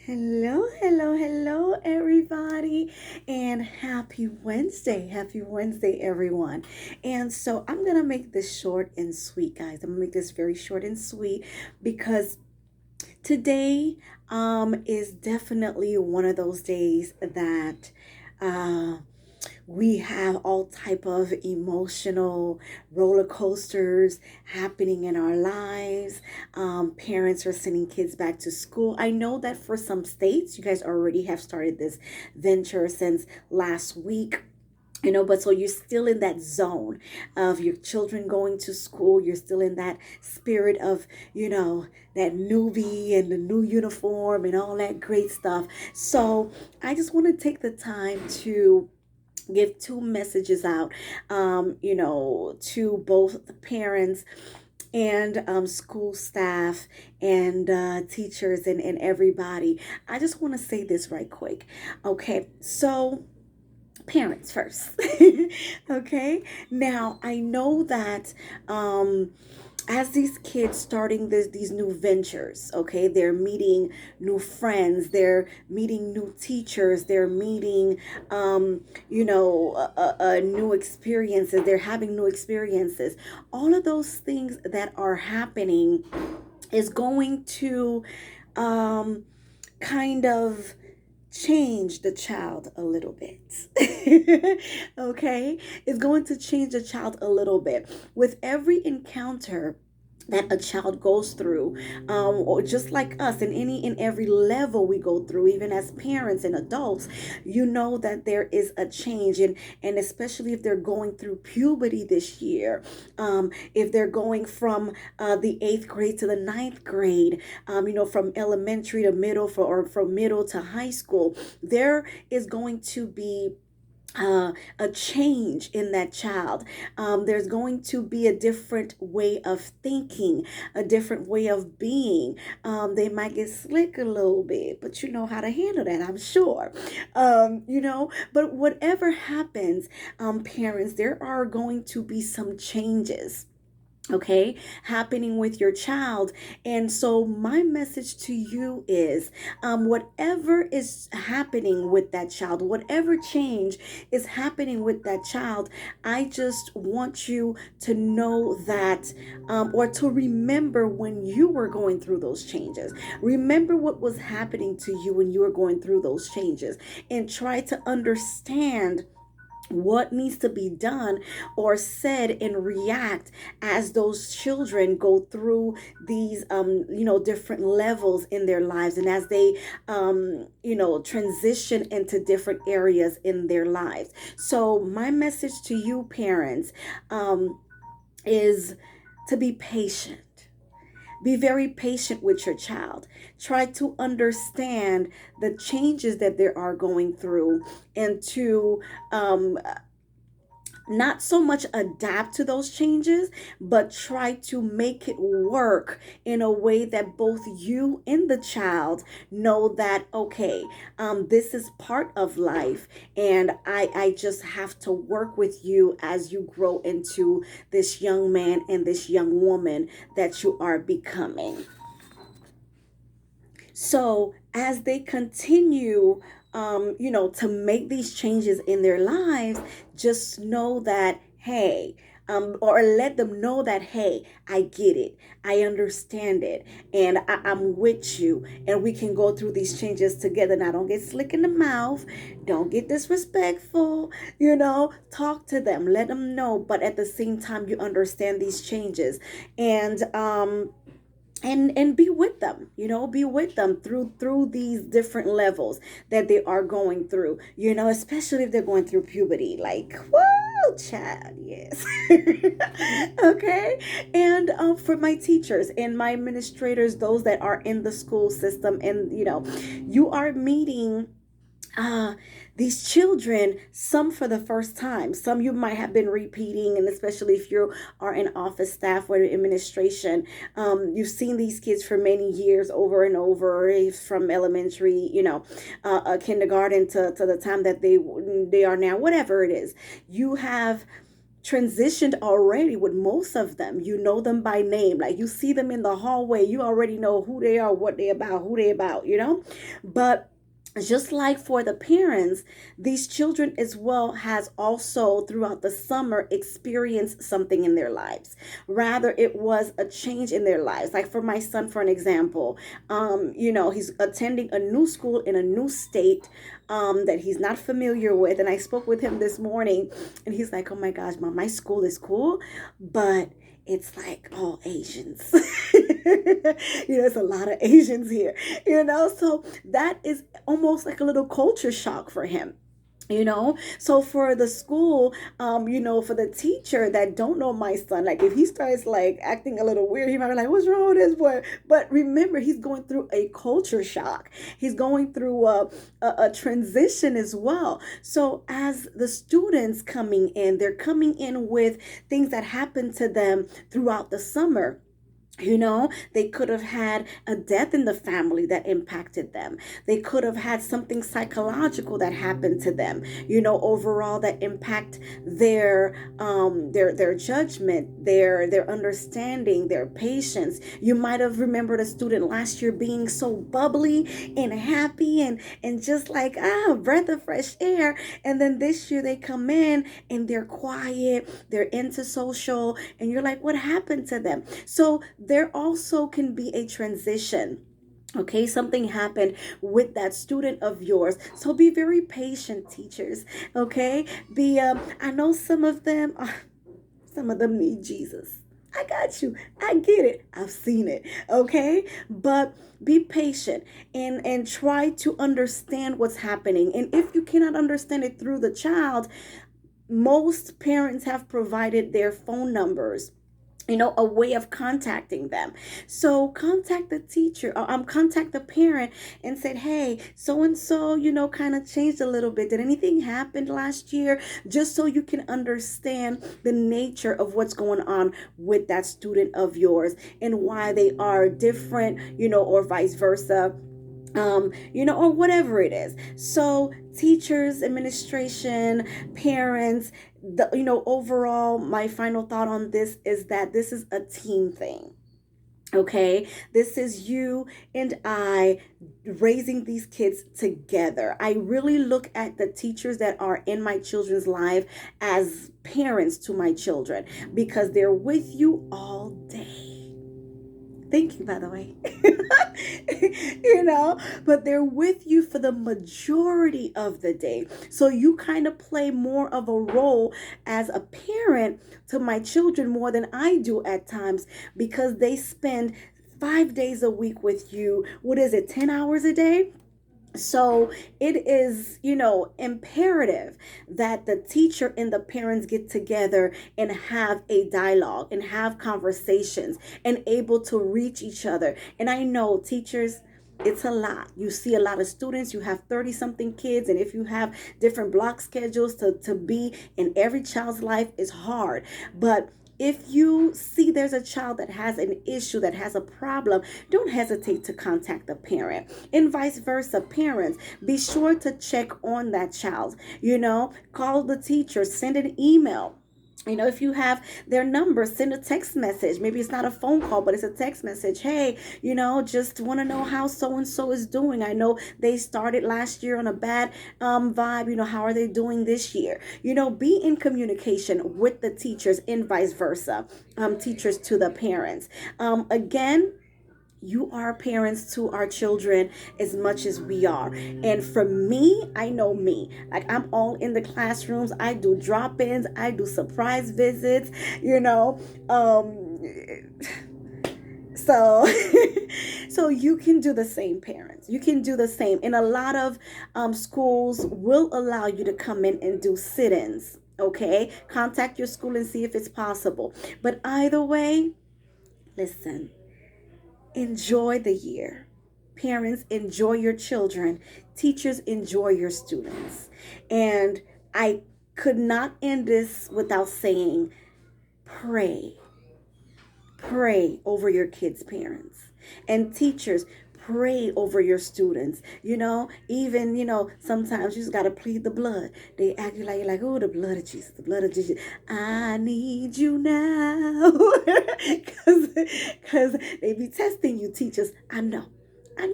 Hello, hello, hello, everybody, and happy Wednesday. Happy Wednesday, everyone. And so I'm going to make this short and sweet, guys. I'm going to make this very short and sweet because today is definitely one of those days that uh, we have all type of emotional roller coasters happening in our lives. Parents are sending kids back to school. I know that for some states, you guys already have started this venture since last week. But so you're still in that zone of your children going to school. You're still in that spirit of, that newbie and the new uniform and all that great stuff. So I just want to take the time to give two messages out, to both the parents and school staff and teachers and everybody. I just want to say this right quick. Okay, so parents first. Okay, now I know that as these kids starting these new ventures, okay, they're meeting new friends, they're meeting new teachers, they're meeting new experiences, they're having new experiences. All of those things that are happening is going to um kind of change the child a little bit. Okay, it's going to change the child a little bit with every encounter that a child goes through, or just like us in any and every level we go through, even as parents and adults. You know that there is a change, and especially if they're going through puberty this year, if they're going from the eighth grade to the ninth grade, from elementary to middle, or from middle to high school, there is going to be a change in that child. There's going to be a different way of thinking, a different way of being. They might get slick a little bit, but you know how to handle that, I'm sure. But whatever happens, parents, there are going to be some changes, okay, happening with your child. And so my message to you is, whatever is happening with that child, whatever change is happening with that child, I just want you to know that, or to remember when you were going through those changes. Remember what was happening to you when you were going through those changes, and try to understand what needs to be done or said and react as those children go through these different levels in their lives, and as they transition into different areas in their lives. So my message to you parents is to be patient. Be very patient with your child. Try to understand the changes that they are going through, and to not so much adapt to those changes, but try to make it work in a way that both you and the child know that, okay, this is part of life, and I just have to work with you as you grow into this young man and this young woman that you are becoming. So as they continue, to make these changes in their lives, just know that, hey, or let them know that, hey, I get it, I understand it, and I'm with you, and we can go through these changes together. Now, don't get slick in the mouth, don't get disrespectful, talk to them, let them know, but at the same time, you understand these changes, and be with them, be with them through these different levels that they are going through, especially if they're going through puberty, like, whoa, child, yes. Okay. And for my teachers and my administrators, those that are in the school system, and you are meeting uh, these children, some for the first time, some you might have been repeating, and especially if you are in office staff or administration, you've seen these kids for many years over and over, from elementary, kindergarten to the time that they are now, whatever it is. You have transitioned already with most of them. You know them by name. Like you see them in the hallway, you already know who they are, what they about, who they about, you know? But just like for the parents, these children as well has also throughout the summer experienced something in their lives. Rather, it was a change in their lives. Like for my son, for an example, he's attending a new school in a new state that he's not familiar with. And I spoke with him this morning, and he's like, "Oh my gosh, mom, my school is cool, but it's like all Asians." There's a lot of Asians here, so that is almost like a little culture shock for him. So for the school, for the teacher that don't know my son, like if he starts like acting a little weird, he might be like, "What's wrong with this boy?" But remember, he's going through a culture shock. He's going through a transition as well. So as the students coming in, they're coming in with things that happened to them throughout the summer. They could have had a death in the family that impacted them. They could have had something psychological that happened to them, overall that impact their judgment, their understanding, their patience. You might have remembered a student last year being so bubbly and happy and just like breath of fresh air. And then this year they come in and they're quiet, they're antisocial, and you're like, what happened to them? So there also can be a transition. Okay, something happened with that student of yours. So be very patient, teachers. Okay, I know some of them need Jesus. I got you. I get it. I've seen it. Okay, but be patient and try to understand what's happening. And if you cannot understand it through the child, most parents have provided their phone numbers, a way of contacting them. So contact the teacher or contact the parent and said, "Hey, so and so, kind of changed a little bit. Did anything happen last year?" Just so you can understand the nature of what's going on with that student of yours and why they are different, or vice versa. Or whatever it is. So teachers, administration, parents, overall, my final thought on this is that this is a team thing. Okay, this is you and I raising these kids together. I really look at the teachers that are in my children's life as parents to my children because they're with you all day. Thank you, by the way. But they're with you for the majority of the day. So you kind of play more of a role as a parent to my children more than I do at times because they spend 5 days a week with you. What is it, 10 hours a day? So it is, imperative that the teacher and the parents get together and have a dialogue and have conversations and able to reach each other. And I know teachers, it's a lot. You see a lot of students, you have 30 something kids, and if you have different block schedules to be in every child's life is hard. But if you see there's a child that has an issue, that has a problem, don't hesitate to contact the parent. And vice versa, parents, be sure to check on that child. Call the teacher, send an email. If you have their number, send a text message. Maybe it's not a phone call, but it's a text message. "Hey, just want to know how so-and-so is doing. I know they started last year on a bad vibe. How are they doing this year?" Be in communication with the teachers and vice versa, teachers to the parents. Again, you are parents to our children as much as we are. And for me, I know me. Like I'm all in the classrooms. I do drop-ins. I do surprise visits, so so you can do the same, parents. You can do the same. And a lot of schools will allow you to come in and do sit-ins. Okay? Contact your school and see if it's possible. But either way, listen. Enjoy the year. Parents, enjoy your children. Teachers, enjoy your students. And I could not end this without saying, pray. Pray over your kids' parents. And teachers, pray over your students. Even, sometimes you just got to plead the blood. They act you like, you're like, oh, the blood of Jesus, the blood of Jesus. I need you now. Because they be testing you, teachers. I know. I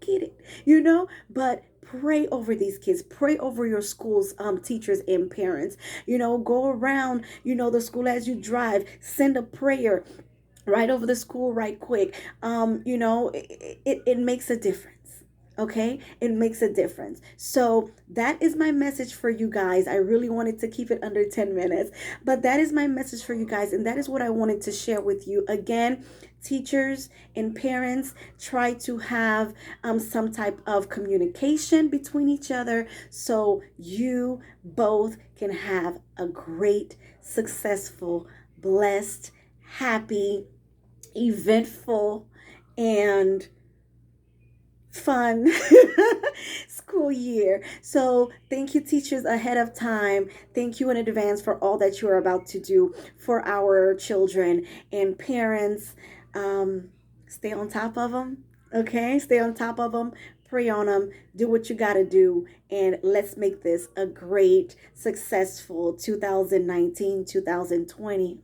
get it. But pray over these kids. Pray over your schools, teachers and parents. Go around, the school as you drive. Send a prayer right over the school right quick. It makes a difference. Okay, it makes a difference. So that is my message for you guys. I really wanted to keep it under 10 minutes, but that is my message for you guys, and that is what I wanted to share with you. Again, teachers and parents, try to have some type of communication between each other so you both can have a great, successful, blessed, happy, eventful, and fun school year. So thank you, teachers, ahead of time. Thank you in advance for all that you are about to do for our children. And parents, stay on top of them. Okay, stay on top of them. Pray on them. Do what you got to do. And let's make this a great, successful 2019, 2020.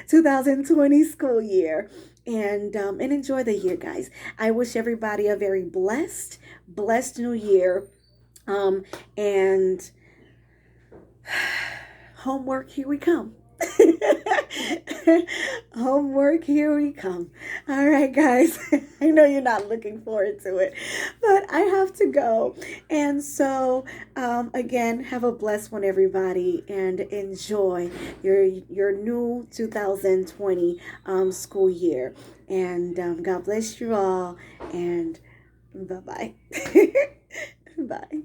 2020 school year, and enjoy the year, guys. I wish everybody a very blessed new year, and homework, here we come. Homework, here we come. All right, guys. I know you're not looking forward to it, but I have to go. And so, again, have a blessed one, everybody, and enjoy your new 2020 school year. And God bless you all. And bye-bye. Bye.